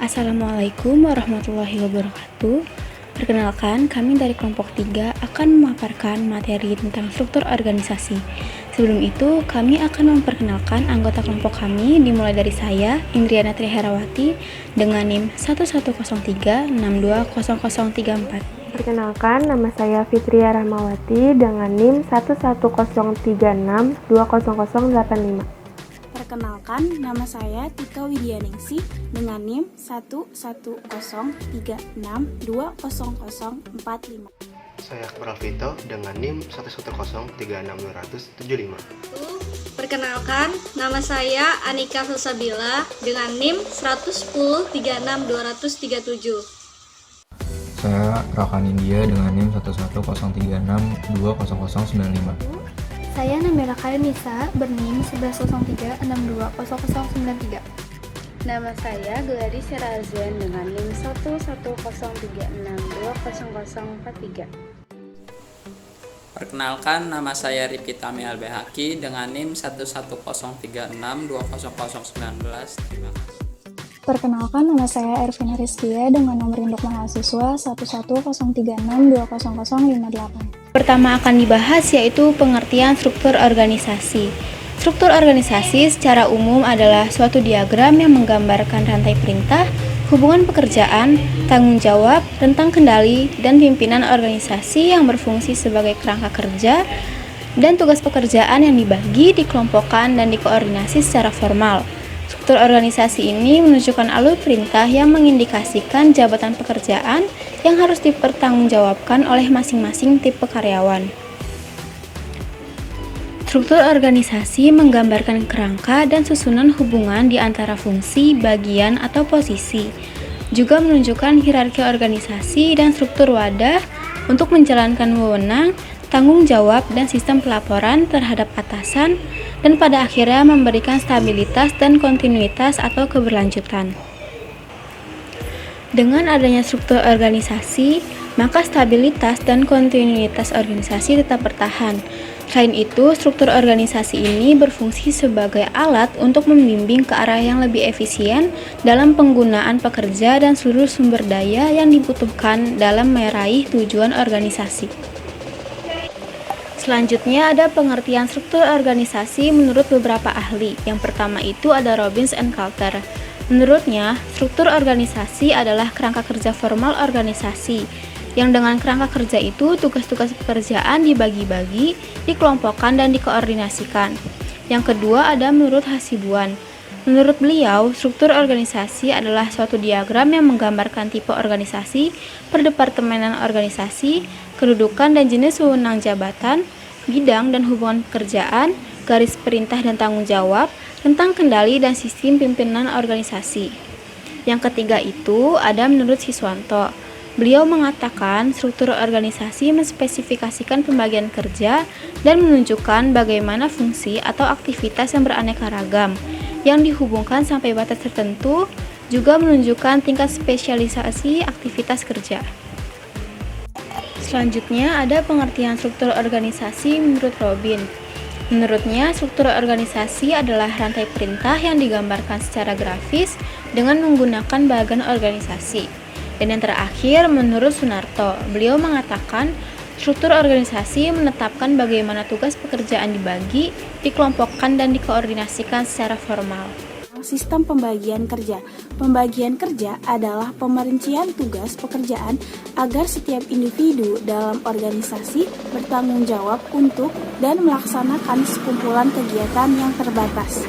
Assalamualaikum warahmatullahi wabarakatuh. Perkenalkan, kami dari kelompok 3 akan memaparkan materi tentang struktur organisasi. Sebelum itu, kami akan memperkenalkan anggota kelompok kami dimulai dari saya, Indriana Triherawati, dengan NIM 1103620034. Perkenalkan, nama saya Fitria Rahmawati dengan NIM 1103620085. Perkenalkan, nama saya Tika Widyaningsih dengan NIM 110106200045. Saya Akbar Alvito dengan NIM 11036275. Perkenalkan, nama saya Anika Salsabila dengan NIM 11036237. Saya Rakan India dengan NIM 1103620095. Saya Nabila Karenisa berNIM 1103620093. Nama saya Gladys Serazen dengan NIM 1103620043. Perkenalkan, nama saya Rifki Tami Albehaki dengan NIM 1103620019. Terima kasih. Perkenalkan, nama saya Ervina Rizkia dengan nomor induk mahasiswa 1103620058. Pertama akan dibahas yaitu pengertian struktur organisasi. Struktur organisasi secara umum adalah suatu diagram yang menggambarkan rantai perintah, hubungan pekerjaan, tanggung jawab, rentang kendali, dan pimpinan organisasi yang berfungsi sebagai kerangka kerja dan tugas pekerjaan yang dibagi, dikelompokkan, dan dikoordinasi secara formal. Struktur organisasi ini menunjukkan alur perintah yang mengindikasikan jabatan pekerjaan yang harus dipertanggungjawabkan oleh masing-masing tipe karyawan. Struktur organisasi menggambarkan kerangka dan susunan hubungan di antara fungsi, bagian, atau posisi. Juga menunjukkan hierarki organisasi dan struktur wadah untuk menjalankan wewenang, tanggung jawab, dan sistem pelaporan terhadap atasan, dan pada akhirnya memberikan stabilitas dan kontinuitas atau keberlanjutan. Dengan adanya struktur organisasi, maka stabilitas dan kontinuitas organisasi tetap bertahan. Selain itu, struktur organisasi ini berfungsi sebagai alat untuk membimbing ke arah yang lebih efisien dalam penggunaan pekerja dan seluruh sumber daya yang dibutuhkan dalam meraih tujuan organisasi. Selanjutnya ada pengertian struktur organisasi menurut beberapa ahli. Yang pertama itu ada Robbins and Coulter. Menurutnya, struktur organisasi adalah kerangka kerja formal organisasi, yang dengan kerangka kerja itu tugas-tugas pekerjaan dibagi-bagi, dikelompokkan, dan dikoordinasikan. Yang kedua ada menurut Hasibuan. Menurut beliau, struktur organisasi adalah suatu diagram yang menggambarkan tipe organisasi, perdepartemenan organisasi, kedudukan dan jenis wewenang jabatan, bidang dan hubungan pekerjaan, garis perintah dan tanggung jawab, rentang kendali dan sistem pimpinan organisasi. Yang ketiga itu ada menurut Siswanto. Beliau mengatakan struktur organisasi menspesifikasikan pembagian kerja dan menunjukkan bagaimana fungsi atau aktivitas yang beraneka ragam yang dihubungkan sampai batas tertentu, juga menunjukkan tingkat spesialisasi aktivitas kerja. Selanjutnya ada pengertian struktur organisasi menurut Robin. Menurutnya, struktur organisasi adalah rantai perintah yang digambarkan secara grafis dengan menggunakan bagan organisasi. Dan yang terakhir, menurut Sunarto, beliau mengatakan struktur organisasi menetapkan bagaimana tugas pekerjaan dibagi, dikelompokkan, dan dikoordinasikan secara formal. Sistem pembagian kerja. Pembagian kerja adalah pemerincian tugas pekerjaan agar setiap individu dalam organisasi bertanggung jawab untuk dan melaksanakan sekumpulan kegiatan yang terbatas.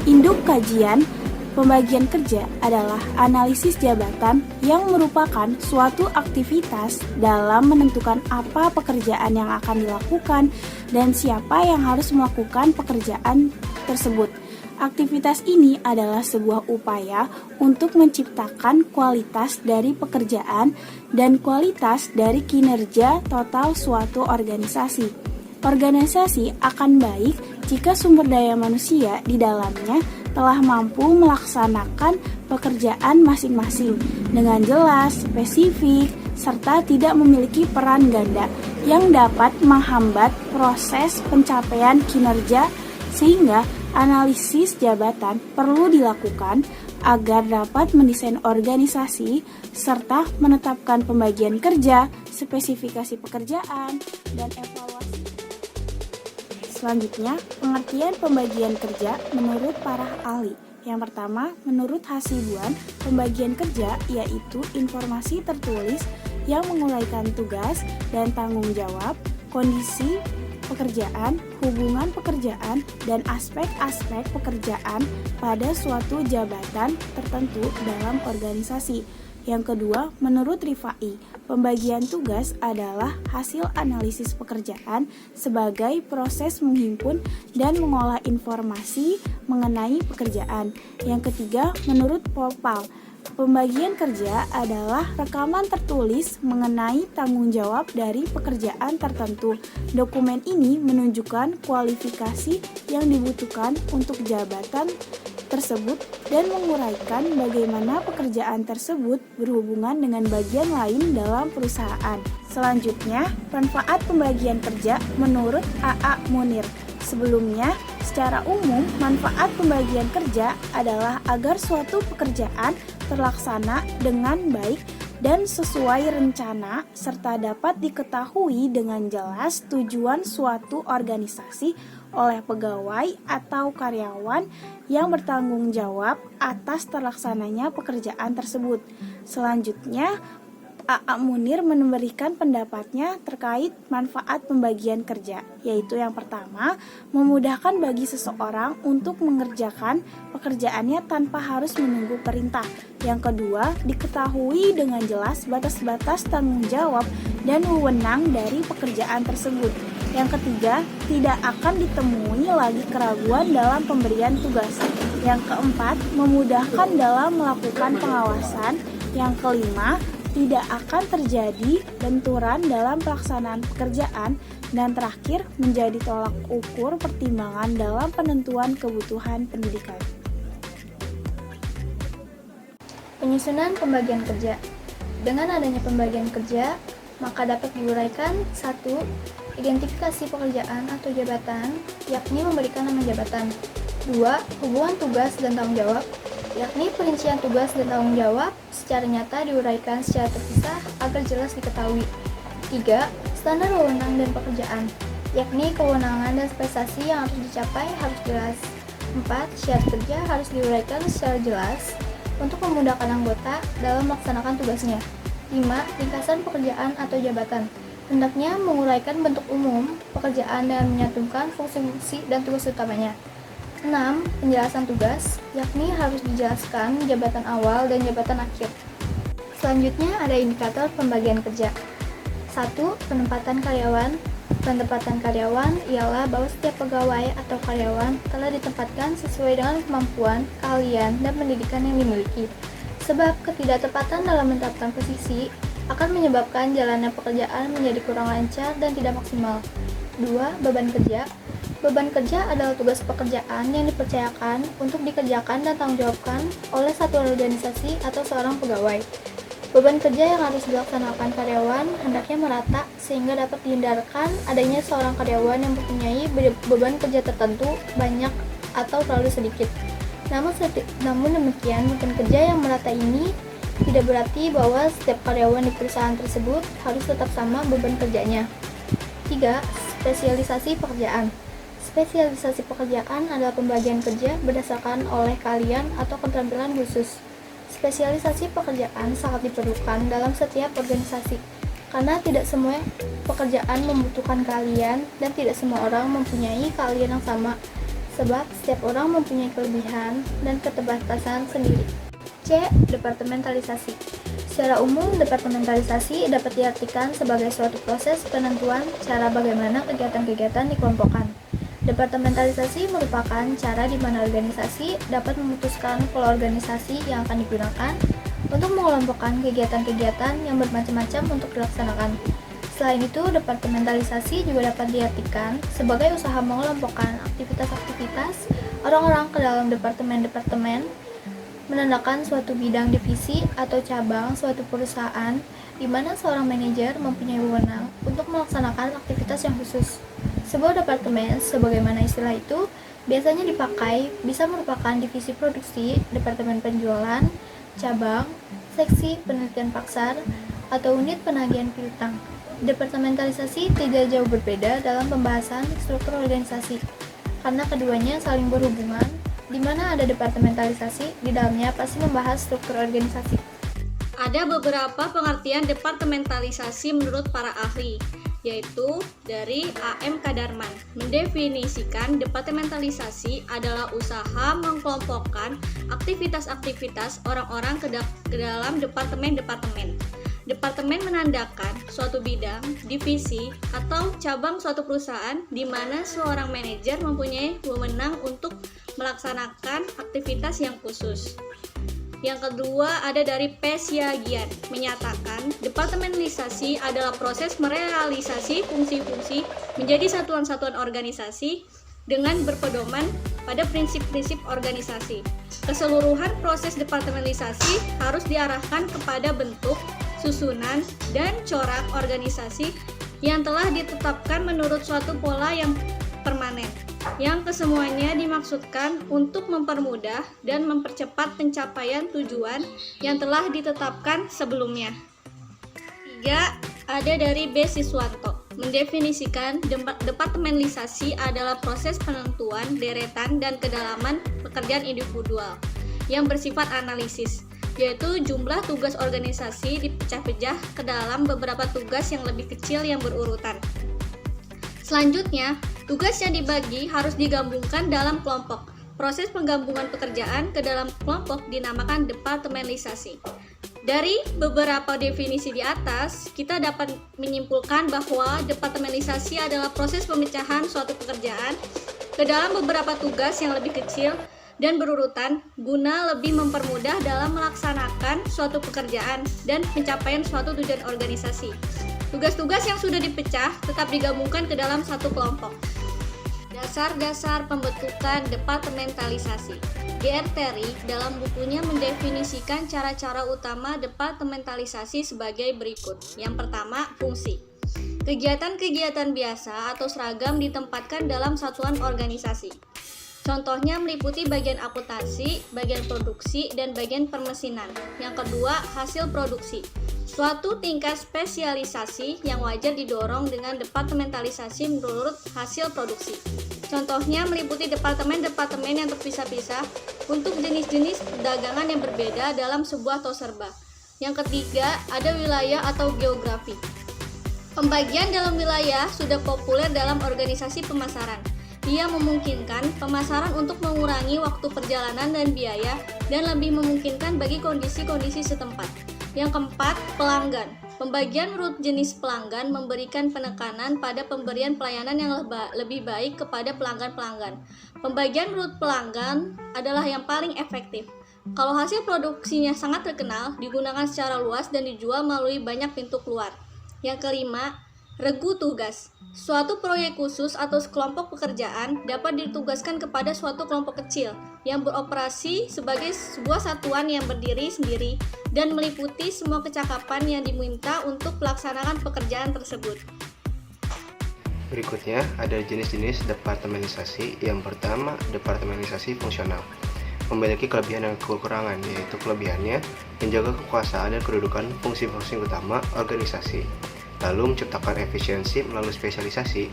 Induk kajian pembagian kerja adalah analisis jabatan yang merupakan suatu aktivitas dalam menentukan apa pekerjaan yang akan dilakukan dan siapa yang harus melakukan pekerjaan tersebut. Aktivitas ini adalah sebuah upaya untuk menciptakan kualitas dari pekerjaan dan kualitas dari kinerja total suatu organisasi. Organisasi akan baik jika sumber daya manusia di dalamnya telah mampu melaksanakan pekerjaan masing-masing dengan jelas, spesifik, serta tidak memiliki peran ganda yang dapat menghambat proses pencapaian kinerja, sehingga analisis jabatan perlu dilakukan agar dapat mendesain organisasi serta menetapkan pembagian kerja, spesifikasi pekerjaan, dan evaluasi. Selanjutnya, pengertian pembagian kerja menurut para ahli. Yang pertama, menurut Hasibuan, pembagian kerja yaitu informasi tertulis yang menguraikan tugas dan tanggung jawab, kondisi pekerjaan, hubungan pekerjaan, dan aspek-aspek pekerjaan pada suatu jabatan tertentu dalam organisasi. Yang kedua, menurut Rifai, pembagian tugas adalah hasil analisis pekerjaan sebagai proses menghimpun dan mengolah informasi mengenai pekerjaan. Yang ketiga, menurut Popal, pembagian kerja adalah rekaman tertulis mengenai tanggung jawab dari pekerjaan tertentu. Dokumen ini menunjukkan kualifikasi yang dibutuhkan untuk jabatan tersebut dan menguraikan bagaimana pekerjaan tersebut berhubungan dengan bagian lain dalam perusahaan. Selanjutnya, manfaat pembagian kerja menurut A.A. Munir. Sebelumnya, secara umum, manfaat pembagian kerja adalah agar suatu pekerjaan terlaksana dengan baik dan sesuai rencana serta dapat diketahui dengan jelas tujuan suatu organisasi oleh pegawai atau karyawan yang bertanggung jawab atas terlaksananya pekerjaan tersebut. Selanjutnya, A.A. Munir memberikan pendapatnya terkait manfaat pembagian kerja, yaitu yang pertama, memudahkan bagi seseorang untuk mengerjakan pekerjaannya tanpa harus menunggu perintah. Yang kedua, diketahui dengan jelas batas-batas tanggung jawab dan wewenang dari pekerjaan tersebut. Yang ketiga, tidak akan ditemui lagi keraguan dalam pemberian tugas. Yang keempat, memudahkan dalam melakukan pengawasan. Yang kelima, tidak akan terjadi benturan dalam pelaksanaan pekerjaan. Dan terakhir, menjadi tolak ukur pertimbangan dalam penentuan kebutuhan pendidikan. Penyusunan pembagian kerja. Dengan adanya pembagian kerja, maka dapat diuraikan 1. Identifikasi pekerjaan atau jabatan, yakni memberikan nama jabatan. 2. Hubungan tugas dan tanggung jawab, yakni perincian tugas dan tanggung jawab secara nyata diuraikan secara terpisah agar jelas diketahui. 3. Standar wewenang dan pekerjaan, yakni kewenangan dan prestasi yang harus dicapai harus jelas. 4. Syarat kerja harus diuraikan secara jelas untuk memudahkan anggota dalam melaksanakan tugasnya. 5. Ringkasan pekerjaan atau jabatan, hendaknya menguraikan bentuk umum pekerjaan dan menyatukan fungsi-fungsi dan tugas utamanya. 6. Penjelasan tugas, yakni harus dijelaskan jabatan awal dan jabatan akhir. Selanjutnya ada indikator pembagian kerja. 1. Penempatan karyawan. Penempatan karyawan ialah bahwa setiap pegawai atau karyawan telah ditempatkan sesuai dengan kemampuan, keahlian, dan pendidikan yang dimiliki. Sebab ketidaktepatan dalam menetapkan posisi akan menyebabkan jalannya pekerjaan menjadi kurang lancar dan tidak maksimal. 2. Beban kerja. Beban kerja adalah tugas pekerjaan yang dipercayakan untuk dikerjakan dan tanggung jawabkan oleh satu organisasi atau seorang pegawai. Beban kerja yang harus dilaksanakan karyawan hendaknya merata sehingga dapat dihindarkan adanya seorang karyawan yang mempunyai beban kerja tertentu banyak atau terlalu sedikit. Namun demikian, beban kerja yang merata ini tidak berarti bahwa setiap karyawan di perusahaan tersebut harus tetap sama beban kerjanya. 3. Spesialisasi pekerjaan. Spesialisasi pekerjaan adalah pembagian kerja berdasarkan oleh keahlian atau keterampilan khusus. Spesialisasi pekerjaan sangat diperlukan dalam setiap organisasi, karena tidak semua pekerjaan membutuhkan keahlian dan tidak semua orang mempunyai keahlian yang sama, sebab setiap orang mempunyai kelebihan dan keterbatasan sendiri. C. Departementalisasi. Secara umum, departementalisasi dapat diartikan sebagai suatu proses penentuan cara bagaimana kegiatan-kegiatan dikelompokkan. Departementalisasi merupakan cara di mana organisasi dapat memutuskan pola organisasi yang akan digunakan untuk mengelompokkan kegiatan-kegiatan yang bermacam-macam untuk dilaksanakan. Selain itu, departementalisasi juga dapat diartikan sebagai usaha mengelompokkan aktivitas-aktivitas orang-orang ke dalam departemen-departemen, menandakan suatu bidang divisi atau cabang suatu perusahaan di mana seorang manajer mempunyai wewenang untuk melaksanakan aktivitas yang khusus. Sebuah departemen, sebagaimana istilah itu, Biasanya dipakai bisa merupakan divisi produksi, departemen penjualan, cabang, seksi penelitian pasar, atau unit penagihan piutang. Departementalisasi tidak jauh berbeda dalam pembahasan struktur organisasi, karena keduanya saling berhubungan, di mana ada departementalisasi, di dalamnya pasti membahas struktur organisasi. Ada beberapa pengertian departementalisasi menurut para ahli, yaitu dari A.M. Kadarman. Mendefinisikan departementalisasi adalah usaha mengkelompokkan aktivitas-aktivitas orang-orang ke dalam departemen-departemen. Departemen menandakan suatu bidang, divisi, atau cabang suatu perusahaan di mana seorang manajer mempunyai wewenang untuk melaksanakan aktivitas yang khusus. Yang kedua ada dari P. Siagian, menyatakan departementalisasi adalah proses merealisasi fungsi-fungsi menjadi satuan-satuan organisasi dengan berpedoman pada prinsip-prinsip organisasi. Keseluruhan proses departementalisasi harus diarahkan kepada bentuk, susunan, dan corak organisasi yang telah ditetapkan menurut suatu pola yang permanen, yang kesemuanya dimaksudkan untuk mempermudah dan mempercepat pencapaian tujuan yang telah ditetapkan sebelumnya. 3. Ada dari B. Siswanto, mendefinisikan departementalisasi adalah proses penentuan deretan dan kedalaman pekerjaan individual yang bersifat analisis, yaitu jumlah tugas organisasi dipecah-pecah ke dalam beberapa tugas yang lebih kecil yang berurutan. Selanjutnya, tugas yang dibagi harus digabungkan dalam kelompok. Proses penggabungan pekerjaan ke dalam kelompok dinamakan departementalisasi. Dari beberapa definisi di atas, kita dapat menyimpulkan bahwa departementalisasi adalah proses pemecahan suatu pekerjaan ke dalam beberapa tugas yang lebih kecil dan berurutan guna lebih mempermudah dalam melaksanakan suatu pekerjaan dan pencapaian suatu tujuan organisasi. Tugas-tugas yang sudah dipecah tetap digabungkan ke dalam satu kelompok. Dasar-dasar pembentukan departementalisasi. G.R. Terry dalam bukunya mendefinisikan cara-cara utama departementalisasi sebagai berikut. Yang pertama, fungsi. Kegiatan-kegiatan biasa atau seragam ditempatkan dalam satuan organisasi. Contohnya meliputi bagian akuntansi, bagian produksi, dan bagian permesinan. Yang kedua, hasil produksi. Suatu tingkat spesialisasi yang wajar didorong dengan departementalisasi menurut hasil produksi. Contohnya meliputi departemen-departemen yang terpisah-pisah untuk jenis-jenis dagangan yang berbeda dalam sebuah toserba. Yang ketiga, ada wilayah atau geografi. Pembagian dalam wilayah sudah populer dalam organisasi pemasaran. Ia memungkinkan pemasaran untuk mengurangi waktu perjalanan dan biaya dan lebih memungkinkan bagi kondisi-kondisi setempat. Yang keempat, pelanggan. Pembagian menurut jenis pelanggan memberikan penekanan pada pemberian pelayanan yang lebih baik kepada pelanggan-pelanggan. Pembagian menurut pelanggan adalah yang paling efektif. Kalau hasil produksinya sangat terkenal, digunakan secara luas dan dijual melalui banyak pintu keluar. Yang kelima, regu tugas. Suatu proyek khusus atau sekelompok pekerjaan dapat ditugaskan kepada suatu kelompok kecil yang beroperasi sebagai sebuah satuan yang berdiri sendiri dan meliputi semua kecakapan yang diminta untuk melaksanakan pekerjaan tersebut. Berikutnya ada jenis-jenis departementalisasi. Yang pertama, departementalisasi fungsional. Memiliki kelebihan dan kekurangan, yaitu kelebihannya menjaga kekuasaan dan kedudukan fungsi-fungsi utama organisasi, lalu menciptakan efisiensi melalui spesialisasi.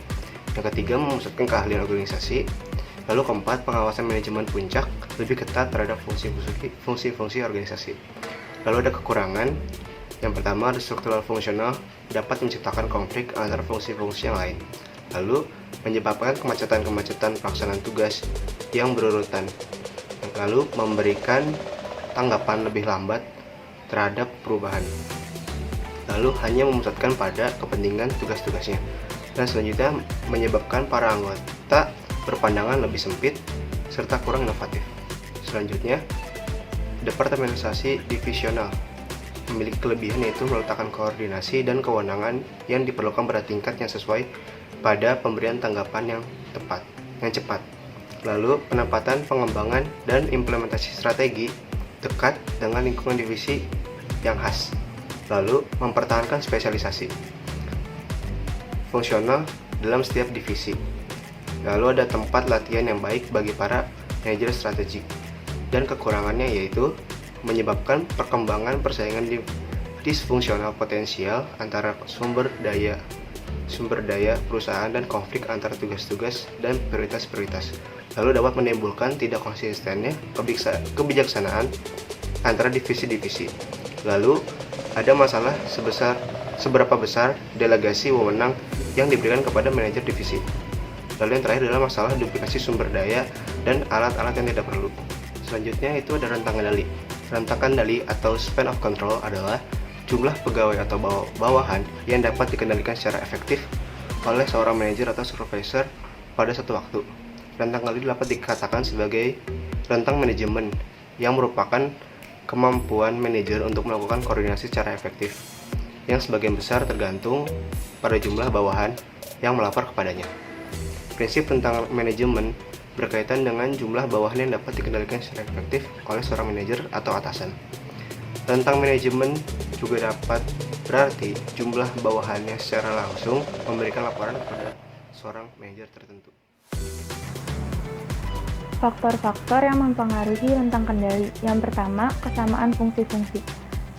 Yang ketiga, memusatkan keahlian organisasi. Lalu keempat, pengawasan manajemen puncak lebih ketat terhadap fungsi-fungsi organisasi. Lalu ada kekurangan. Yang pertama, struktural fungsional dapat menciptakan konflik antara fungsi-fungsi yang lain, lalu menyebabkan kemacetan-kemacetan pelaksanaan tugas yang berurutan, lalu memberikan tanggapan lebih lambat terhadap perubahan, lalu hanya memusatkan pada kepentingan tugas-tugasnya, dan selanjutnya menyebabkan para anggota berpandangan lebih sempit serta kurang inovatif. Selanjutnya, departementalisasi divisional memiliki kelebihan, yaitu meletakkan koordinasi dan kewenangan yang diperlukan pada tingkat yang sesuai pada pemberian tanggapan yang cepat. Lalu penempatan, pengembangan, dan implementasi strategi dekat dengan lingkungan divisi yang khas. Lalu mempertahankan spesialisasi fungsional dalam setiap divisi. Lalu ada tempat latihan yang baik bagi para manajer strategi. Dan kekurangannya yaitu menyebabkan perkembangan persaingan disfungsional potensial antara sumber daya perusahaan dan konflik antara tugas-tugas dan prioritas-prioritas. Lalu dapat menimbulkan tidak konsistennya kebijaksanaan antara divisi-divisi. Lalu ada masalah seberapa besar delegasi wewenang yang diberikan kepada manajer divisi. Lalu yang terakhir adalah masalah duplikasi sumber daya dan alat-alat yang tidak perlu. Selanjutnya itu ada rentang kendali. Rentang kendali atau span of control adalah jumlah pegawai atau bawahan yang dapat dikendalikan secara efektif oleh seorang manajer atau supervisor pada satu waktu. Rentang kendali dapat dikatakan sebagai rentang manajemen yang merupakan kemampuan manajer untuk melakukan koordinasi secara efektif, yang sebagian besar tergantung pada jumlah bawahan yang melapor kepadanya. Prinsip tentang manajemen berkaitan dengan jumlah bawahan yang dapat dikendalikan secara efektif oleh seorang manajer atau atasan. Tentang manajemen juga dapat berarti jumlah bawahannya secara langsung memberikan laporan kepada seorang manajer tertentu. Faktor-faktor yang mempengaruhi rentang kendali. Yang pertama, kesamaan fungsi-fungsi.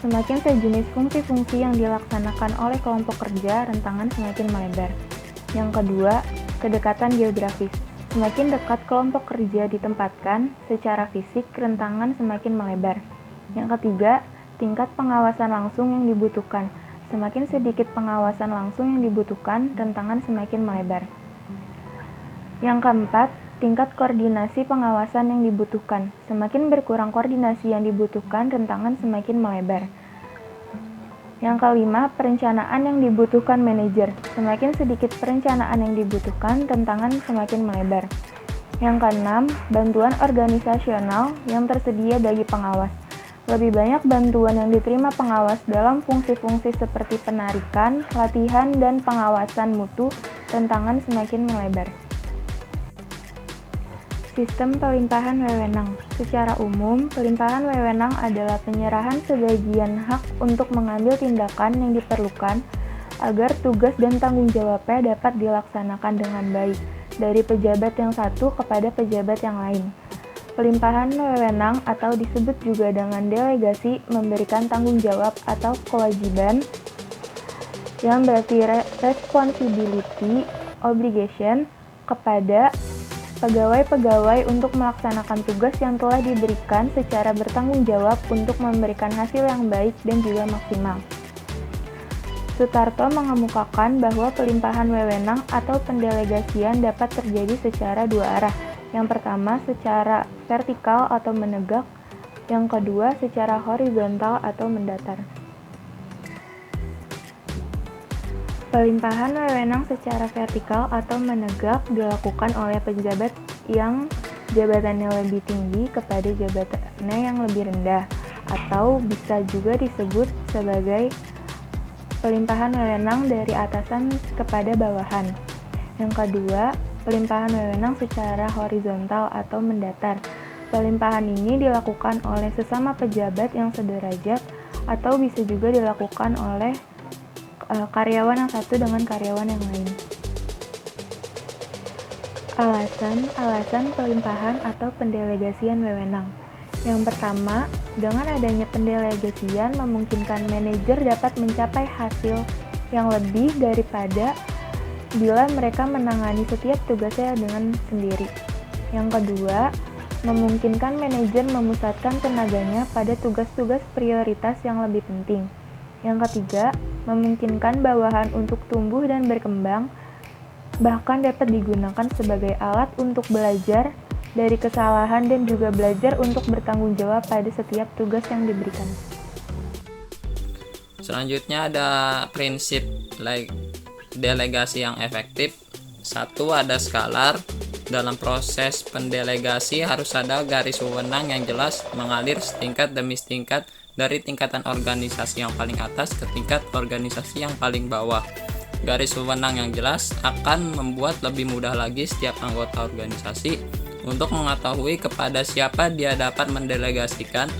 Semakin sejenis fungsi-fungsi yang dilaksanakan oleh kelompok kerja, rentangan semakin melebar. Yang kedua, kedekatan geografis. Semakin dekat kelompok kerja ditempatkan secara fisik, rentangan semakin melebar. Yang ketiga, tingkat pengawasan langsung yang dibutuhkan. Semakin sedikit pengawasan langsung yang dibutuhkan, rentangan semakin melebar. Yang keempat, tingkat koordinasi pengawasan yang dibutuhkan. Semakin berkurang koordinasi yang dibutuhkan, rentangan semakin melebar. Yang kelima, perencanaan yang dibutuhkan manajer. Semakin sedikit perencanaan yang dibutuhkan, rentangan semakin melebar. Yang keenam, bantuan organisasional yang tersedia bagi pengawas. Lebih banyak bantuan yang diterima pengawas dalam fungsi-fungsi seperti penarikan, latihan, dan pengawasan mutu, rentangan semakin melebar. Sistem pelimpahan wewenang. Secara umum, pelimpahan wewenang adalah penyerahan sebagian hak untuk mengambil tindakan yang diperlukan agar tugas dan tanggung jawabnya dapat dilaksanakan dengan baik dari pejabat yang satu kepada pejabat yang lain. Pelimpahan wewenang atau disebut juga dengan delegasi memberikan tanggung jawab atau kewajiban yang berarti responsibility, obligation kepada pegawai-pegawai untuk melaksanakan tugas yang telah diberikan secara bertanggung jawab untuk memberikan hasil yang baik dan juga maksimal. Sutarto mengemukakan bahwa pelimpahan wewenang atau pendelegasian dapat terjadi secara dua arah. Yang pertama, secara vertikal atau menegak. Yang kedua, secara horizontal atau mendatar. Pelimpahan wewenang secara vertikal atau menegak dilakukan oleh pejabat yang jabatannya lebih tinggi kepada jabatannya yang lebih rendah, atau bisa juga disebut sebagai pelimpahan wewenang dari atasan kepada bawahan. Yang kedua, pelimpahan wewenang secara horizontal atau mendatar. Pelimpahan ini dilakukan oleh sesama pejabat yang sederajat atau bisa juga dilakukan oleh karyawan yang satu dengan karyawan yang lain. Alasan pelimpahan atau pendelegasian wewenang. Yang pertama, dengan adanya pendelegasian memungkinkan manajer dapat mencapai hasil yang lebih daripada bila mereka menangani setiap tugasnya dengan sendiri. Yang kedua, memungkinkan manajer memusatkan tenaganya pada tugas-tugas prioritas yang lebih penting. Yang ketiga, memungkinkan bawahan untuk tumbuh dan berkembang, bahkan dapat digunakan sebagai alat untuk belajar dari kesalahan dan juga belajar untuk bertanggung jawab pada setiap tugas yang diberikan. Selanjutnya ada prinsip delegasi yang efektif. Satu, ada skalar. Dalam proses pendelegasi harus ada garis wewenang yang jelas mengalir setingkat demi setingkat dari tingkatan organisasi yang paling atas ke tingkat organisasi yang paling bawah. Garis wewenang yang jelas akan membuat lebih mudah lagi setiap anggota organisasi untuk mengetahui kepada siapa dia dapat mendelegasikan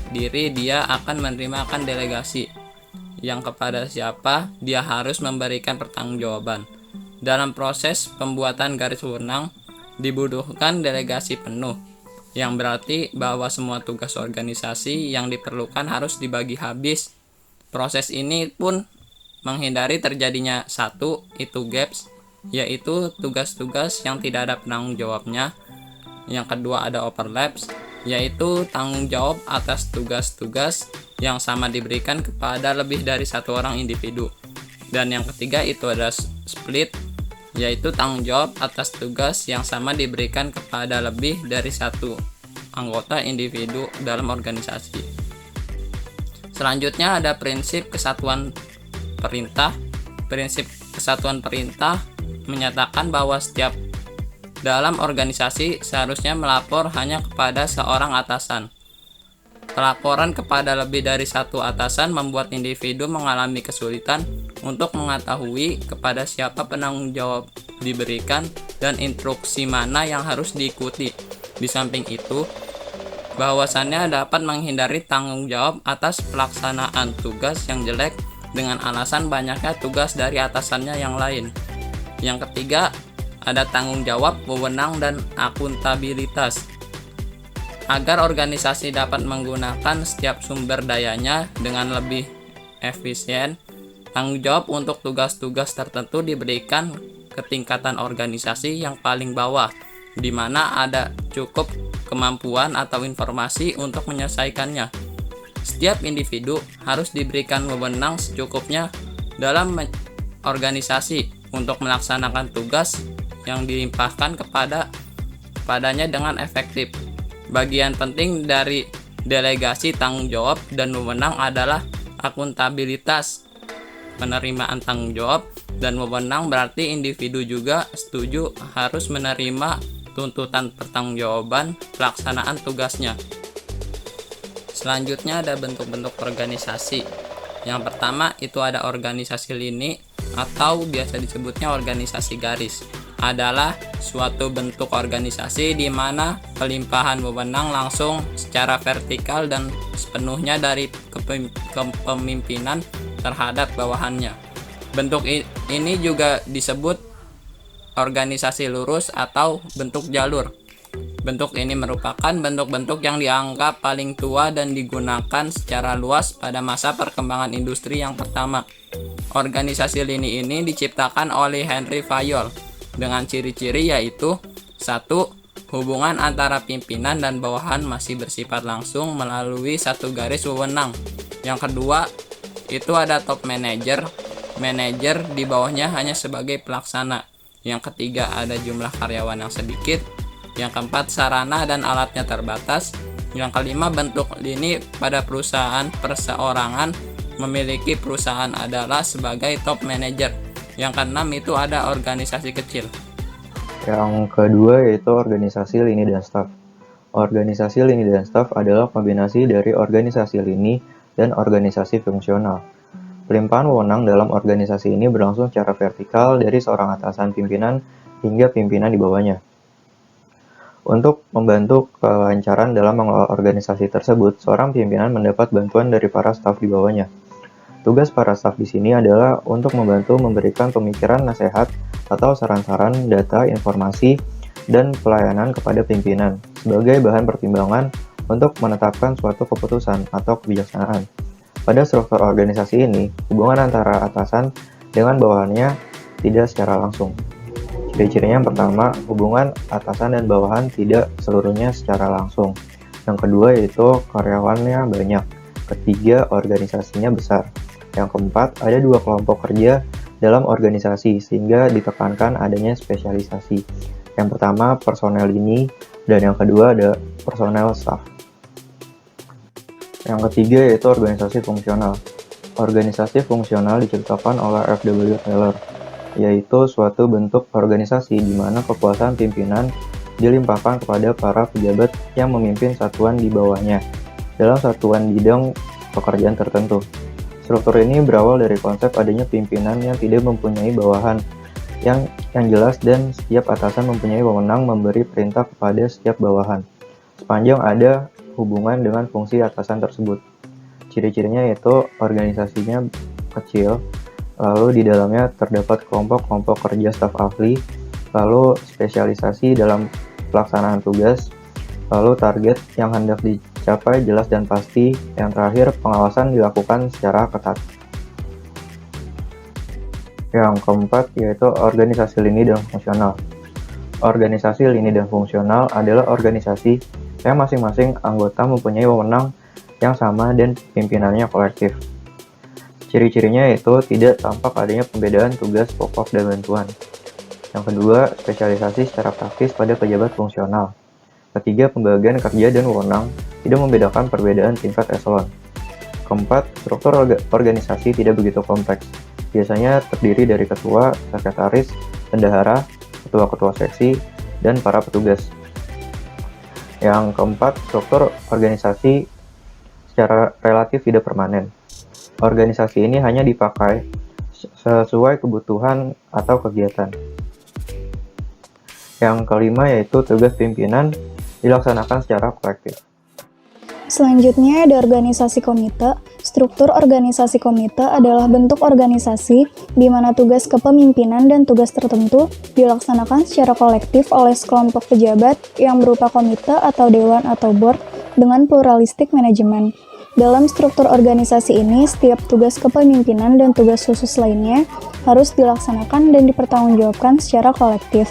diri dia akan menerima delegasi, yang kepada siapa dia harus memberikan pertanggungjawaban. dalam proses pembuatan garis wewenang dibutuhkan delegasi penuh, yang berarti bahwa semua tugas organisasi yang diperlukan harus dibagi habis. Proses ini pun menghindari terjadinya satu, itu gaps, yaitu tugas-tugas yang tidak ada penanggung jawabnya. Yang kedua ada overlaps, yaitu tanggung jawab atas tugas-tugas yang sama diberikan kepada lebih dari satu orang individu. Dan yang ketiga itu ada split, yaitu tanggung jawab atas tugas yang sama diberikan kepada lebih dari satu anggota individu dalam organisasi. Selanjutnya ada prinsip kesatuan perintah. Prinsip kesatuan perintah menyatakan bahwa setiap dalam organisasi seharusnya melapor hanya kepada seorang atasan. Pelaporan kepada lebih dari satu atasan membuat individu mengalami kesulitan untuk mengetahui kepada siapa penanggung jawab diberikan dan instruksi mana yang harus diikuti. Di samping itu, bahwasannya dapat menghindari tanggung jawab atas pelaksanaan tugas yang jelek dengan alasan banyaknya tugas dari atasannya yang lain. Yang ketiga, ada tanggung jawab, wewenang, dan akuntabilitas. Agar organisasi dapat menggunakan setiap sumber dayanya dengan lebih efisien, tanggung jawab untuk tugas-tugas tertentu diberikan ke tingkatan organisasi yang paling bawah, di mana ada cukup kemampuan atau informasi untuk menyelesaikannya. Setiap individu harus diberikan wewenang secukupnya dalam organisasi untuk melaksanakan tugas yang dilimpahkan kepadanya dengan efektif. Bagian penting dari delegasi tanggung jawab dan wewenang adalah akuntabilitas. Penerimaan tanggung jawab dan wewenang berarti individu juga setuju harus menerima tuntutan pertanggungjawaban pelaksanaan tugasnya. Selanjutnya ada bentuk-bentuk organisasi. Yang pertama itu ada organisasi lini atau biasa disebutnya organisasi garis. Adalah suatu bentuk organisasi di mana pelimpahan wewenang langsung secara vertikal dan sepenuhnya dari kepemimpinan terhadap bawahannya. Bentuk ini juga disebut organisasi lurus atau bentuk jalur. Bentuk ini merupakan bentuk-bentuk yang dianggap paling tua dan digunakan secara luas pada masa perkembangan industri yang pertama. Organisasi lini ini diciptakan oleh Henry Fayol dengan ciri-ciri yaitu 1. Hubungan antara pimpinan dan bawahan masih bersifat langsung melalui satu garis wewenang. Yang kedua, itu ada top manager. Manajer di bawahnya hanya sebagai pelaksana. Yang ketiga, ada jumlah karyawan yang sedikit. Yang keempat, sarana dan alatnya terbatas. Yang kelima, bentuk lini pada perusahaan perseorangan memiliki perusahaan adalah sebagai top manager. Yang keenam itu ada organisasi kecil. Yang kedua yaitu organisasi lini dan staf. Organisasi lini dan staf adalah kombinasi dari organisasi lini dan organisasi fungsional. Pelimpahan wewenang dalam organisasi ini berlangsung secara vertikal dari seorang atasan pimpinan hingga pimpinan di bawahnya. Untuk membantu kelancaran dalam mengelola organisasi tersebut, seorang pimpinan mendapat bantuan dari para staf di bawahnya. Tugas para staf di sini adalah untuk membantu memberikan pemikiran, nasihat, atau saran-saran, data, informasi, dan pelayanan kepada pimpinan sebagai bahan pertimbangan untuk menetapkan suatu keputusan atau kebijaksanaan. Pada struktur organisasi ini, hubungan antara atasan dengan bawahannya tidak secara langsung. Ciri-cirinya yang pertama, hubungan atasan dan bawahan tidak seluruhnya secara langsung. Yang kedua yaitu karyawannya banyak. Ketiga, organisasinya besar. Yang keempat, ada 2 kelompok kerja dalam organisasi sehingga ditekankan adanya spesialisasi. Yang pertama, personel ini, dan yang kedua ada personel staff. Yang ketiga yaitu organisasi fungsional. Organisasi fungsional diciptakan oleh F.W. Taylor, yaitu suatu bentuk organisasi di mana kekuasaan pimpinan dilimpahkan kepada para pejabat yang memimpin satuan di bawahnya dalam satuan bidang pekerjaan tertentu. Struktur ini berawal dari konsep adanya pimpinan yang tidak mempunyai bawahan yang jelas dan setiap atasan mempunyai wewenang memberi perintah kepada setiap bawahan sepanjang ada hubungan dengan fungsi atasan tersebut. Ciri-cirinya yaitu organisasinya kecil, lalu di dalamnya terdapat kelompok-kelompok kerja staf ahli, lalu spesialisasi dalam pelaksanaan tugas, lalu target yang hendak dicapai jelas dan pasti, yang terakhir pengawasan dilakukan secara ketat. Yang keempat yaitu organisasi lini dan fungsional. Organisasi lini dan fungsional adalah organisasi yang masing-masing anggota mempunyai wewenang yang sama dan pimpinannya kolektif. Ciri-cirinya yaitu tidak tampak adanya pembedaan tugas pokok dan bantuan. Yang kedua, spesialisasi secara praktis pada pejabat fungsional. Ketiga, pembagian kerja dan wewenang tidak membedakan perbedaan tingkat eselon. Keempat, struktur organisasi tidak begitu kompleks. Biasanya terdiri dari ketua, sekretaris, bendahara, ketua-ketua seksi, dan para petugas. Yang keempat, struktur organisasi secara relatif tidak permanen. Organisasi ini hanya dipakai sesuai kebutuhan atau kegiatan. Yang kelima yaitu tugas pimpinan dilaksanakan secara kolektif. Selanjutnya ada organisasi komite. Struktur organisasi komite adalah bentuk organisasi di mana tugas kepemimpinan dan tugas tertentu dilaksanakan secara kolektif oleh sekelompok pejabat yang berupa komite atau dewan atau board dengan pluralistik manajemen. Dalam struktur organisasi ini, setiap tugas kepemimpinan dan tugas khusus lainnya harus dilaksanakan dan dipertanggungjawabkan secara kolektif.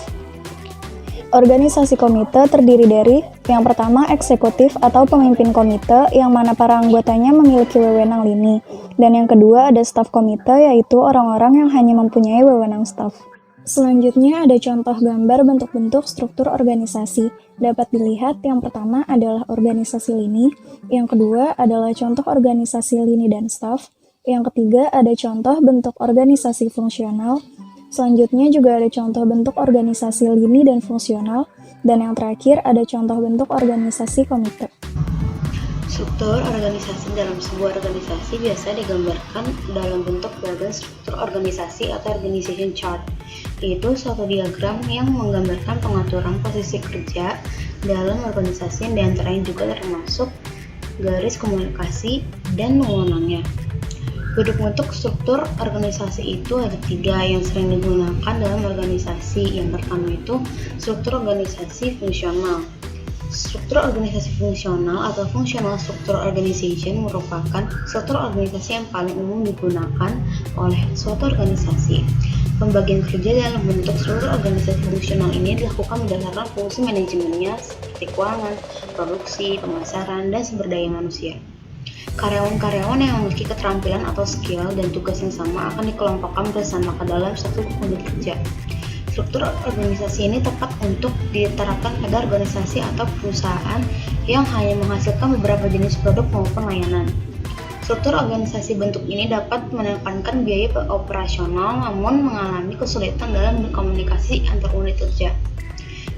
Organisasi komite terdiri dari, yang pertama, eksekutif atau pemimpin komite, yang mana para anggotanya memiliki wewenang lini, dan yang kedua ada staf komite, yaitu orang-orang yang hanya mempunyai wewenang staf. Selanjutnya ada contoh gambar bentuk-bentuk struktur organisasi. Dapat dilihat yang pertama adalah organisasi lini, yang kedua adalah contoh organisasi lini dan staf, yang ketiga ada contoh bentuk organisasi fungsional, selanjutnya juga ada contoh bentuk organisasi lini dan fungsional, dan yang terakhir ada contoh bentuk organisasi komite. Struktur organisasi dalam sebuah organisasi biasa digambarkan dalam bentuk diagram struktur organisasi atau organization chart, yaitu suatu diagram yang menggambarkan pengaturan posisi kerja dalam organisasi yang diantaranya juga termasuk garis komunikasi dan wewenangnya. Bentuk-bentuk struktur organisasi itu ada 3 yang sering digunakan dalam organisasi. Yang pertama itu struktur organisasi fungsional. Struktur organisasi fungsional atau functional structure organization merupakan struktur organisasi yang paling umum digunakan oleh suatu organisasi. Pembagian kerja dalam bentuk struktur organisasi fungsional ini dilakukan berdasarkan fungsi manajemennya seperti keuangan, produksi, pemasaran, dan sumber daya manusia. Karyawan-karyawan yang memiliki keterampilan atau skill dan tugas yang sama akan dikelompokkan bersama ke dalam satu unit kerja. Struktur organisasi ini tepat untuk diterapkan pada organisasi atau perusahaan yang hanya menghasilkan beberapa jenis produk maupun layanan. Struktur organisasi bentuk ini dapat menekankan biaya operasional namun mengalami kesulitan dalam berkomunikasi antar unit kerja.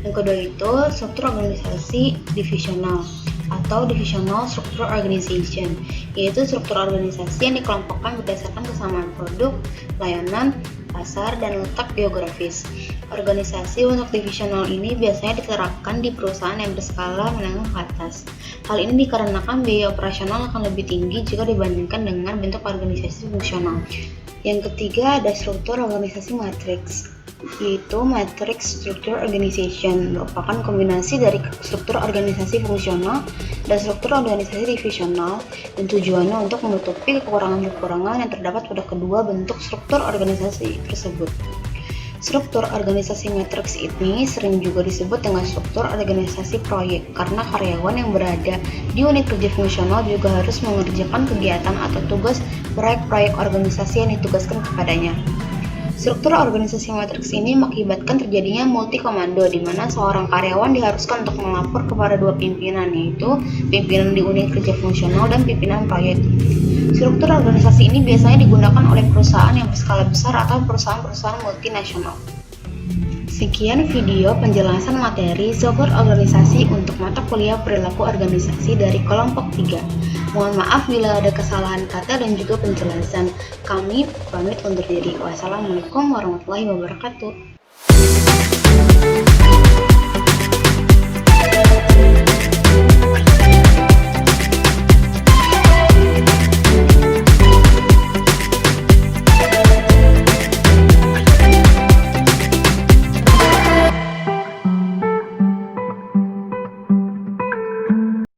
Yang kedua itu struktur organisasi divisional atau divisional structure organization, yaitu struktur organisasi yang dikelompokkan berdasarkan kesamaan produk, layanan, pasar, dan letak geografis. Organisasi untuk divisional ini biasanya diterapkan di perusahaan yang berskala menengah ke atas. Hal ini dikarenakan biaya operasional akan lebih tinggi jika dibandingkan dengan bentuk organisasi fungsional. Yang ketiga ada struktur organisasi matriks, yaitu matrix structure organization, merupakan kombinasi dari struktur organisasi fungsional dan struktur organisasi divisional dan tujuannya untuk menutupi kekurangan-kekurangan yang terdapat pada kedua bentuk struktur organisasi tersebut. Struktur organisasi matriks ini sering juga disebut dengan struktur organisasi proyek karena karyawan yang berada di unit kerja fungsional juga harus mengerjakan kegiatan atau tugas proyek-proyek organisasi yang ditugaskan kepadanya. Struktur organisasi matriks ini mengakibatkan terjadinya multi komando di mana seorang karyawan diharuskan untuk melapor kepada dua pimpinan, yaitu pimpinan di unit kerja fungsional dan pimpinan proyek. Struktur organisasi ini biasanya digunakan oleh perusahaan yang berskala besar atau perusahaan-perusahaan multinasional. Sekian video penjelasan materi struktur organisasi untuk mata kuliah perilaku organisasi dari kelompok 3. Mohon maaf bila ada kesalahan kata dan juga penjelasan. Kami pamit undur diri. Wassalamualaikum warahmatullahi wabarakatuh.